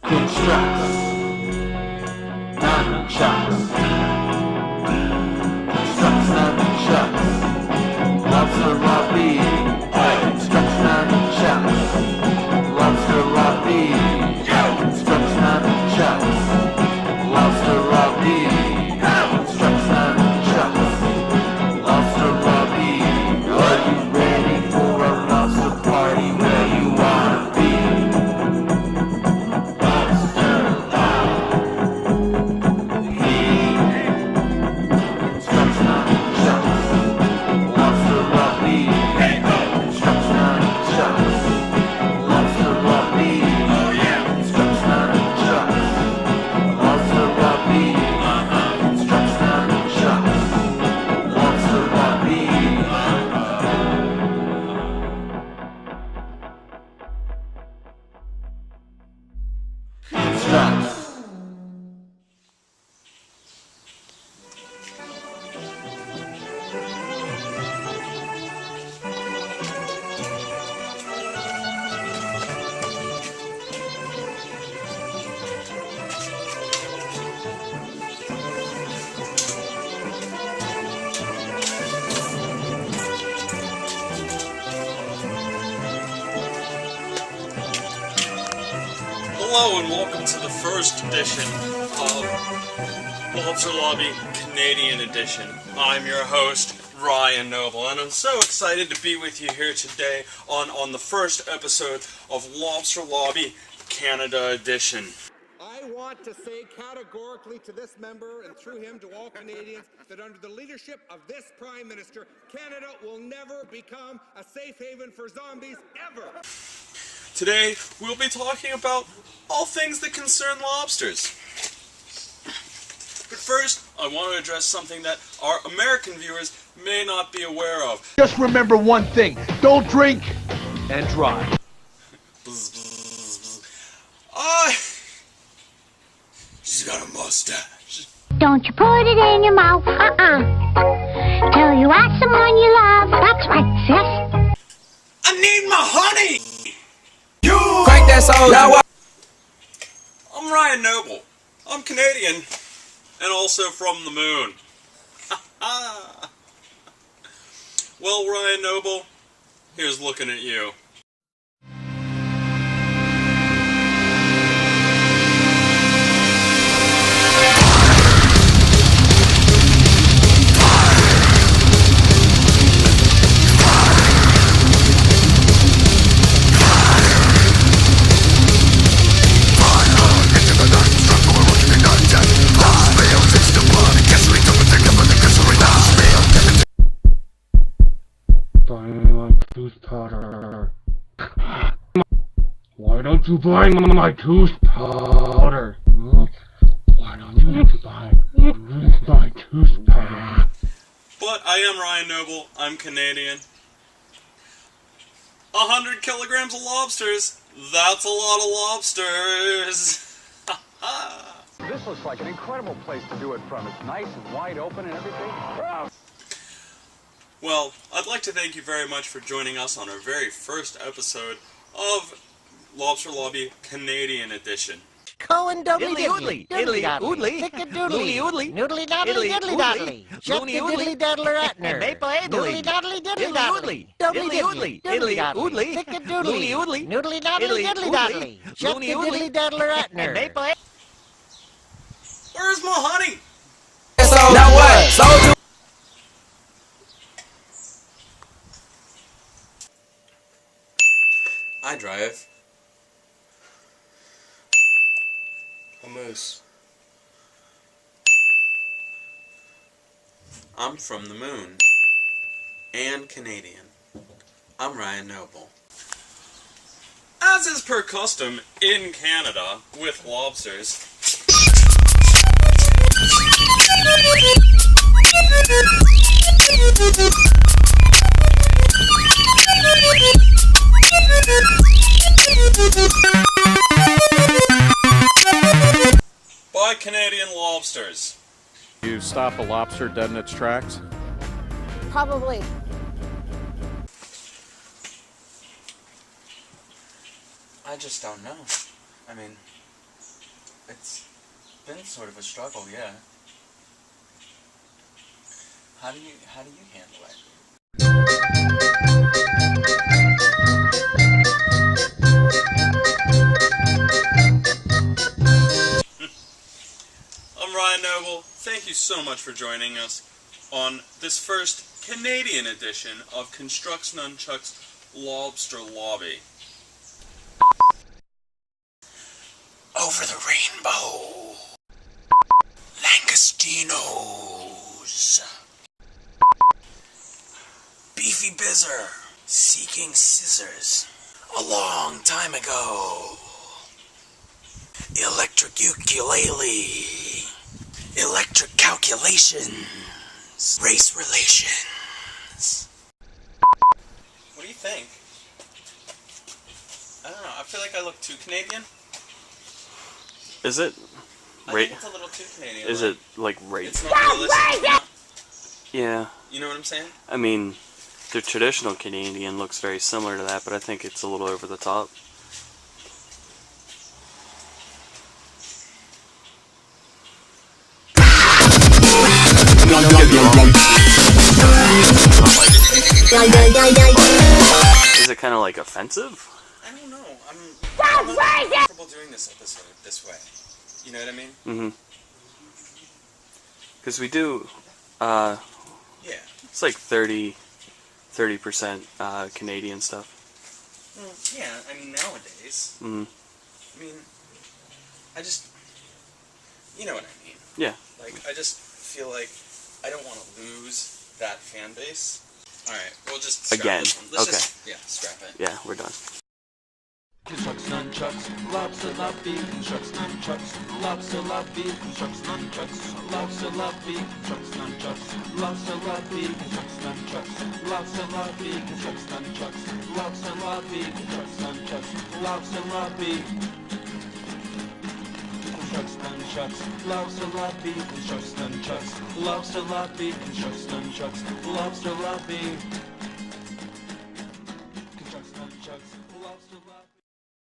Constructs. Nunchucks. Constructs nunchucks. Lobster Robbie. Constructs nunchucks. Lobster Robbie. Constructs nunchucks. Lobster Robbie. Constructs nunchucks. Lobster Robbie. Are you ready for a lobster party where you wanna be? Lobster Constructs nunchucks. Lobster Robbie. Constructs nunchucks. Lobster Robbie. Constructs nunchucks. Lobster Robbie. Constructs nunchucks. Lobster Robbie. Constructs. Hello and welcome to the first edition of Lobster Lobby Canadian Edition. I'm your host, Ryan Noble, and I'm so excited to be with you here today on the first episode of Lobster Lobby Canada Edition. I want to say categorically to this member and through him to all Canadians that under the leadership of this Prime Minister, Canada will never become a safe haven for zombies ever. Today, we'll be talking about all things that concern lobsters. But first, I want to address something that our American viewers may not be aware of. Just remember one thing, don't drink and drive. She's got a mustache. Don't you put it in your mouth, till you ask someone you love. That's right, sis. I need my honey! Crank that soul. I'm Ryan Noble. I'm Canadian, and also from the moon. Well, Ryan Noble, here's looking at you. Why don't you buy my tooth powder? Why don't you buy my tooth powder? But I am Ryan Noble, I'm Canadian. 100 kilograms of lobsters, that's a lot of lobsters. This looks like an incredible place to do it from. It's nice and wide open and everything. Well, I'd like to thank you very much for joining us on our very first episode of Lobster Lobby Canadian Edition. Cohen doodly doodly, diddly oodly, doodly oodly, noodly doodly diddly doodly, loony oodly daddler atner, maple doodly doodly diddly doodly, doodly oodly, diddly oodly, loony oodly, noodly doodly diddly doodly, loony oodly daddler atner, maple. Where's my honey? Now what? So I drive a moose. I'm from the moon and Canadian. I'm Ryan Noble. As is per custom in Canada with lobsters, by Canadian lobsters. You stop a lobster dead in its tracks? Probably. I just don't know. I mean, It's been sort of a struggle, yeah. How do you handle it? I'm Ryan Noble. Thank you so much for joining us on this first Canadian edition of Constructs Nunchucks Lobster Lobby. Over the rainbow, Langostinos, Beefy Bizzer, seeking scissors, a long time ago, electric ukulele, electric calculations, race relations. What do you think? I don't know, I feel like I look too Canadian. Is it? I think it's a little too Canadian. Is it like rape? It's not realistic. Yeah. You know what I'm saying? I mean, the traditional Canadian looks very similar to that, but I think it's a little over the top. Is it kind of like offensive? I don't know. I'm not comfortable doing this this way. You know what I mean? Mm-hmm. Because we do, yeah. it's like 30% Canadian stuff. Well, yeah, I mean, nowadays. Mm-hmm. I mean, I just, you know what I mean? Yeah. Like, I just feel like I don't want to lose that fan base. Alright, we'll just scrap Again. this one. Let's Okay. Scrap it. Yeah, we're done. Constructs nunchucks, lobster lobby, constructs nunchucks, lobster lobby, constructs nunchucks, lobster lobby, constructs nunchucks, lobster lobby, constructs nunchucks, lobster lobby, constructs nunchucks, lobster lobby, constructs nunchucks, lobster lobby, constructs nunchucks, lobster lobby, constructs nunchucks, lobster lobby, constructs nunchucks, lobster lobby, constructs nunchucks, lobster lobby.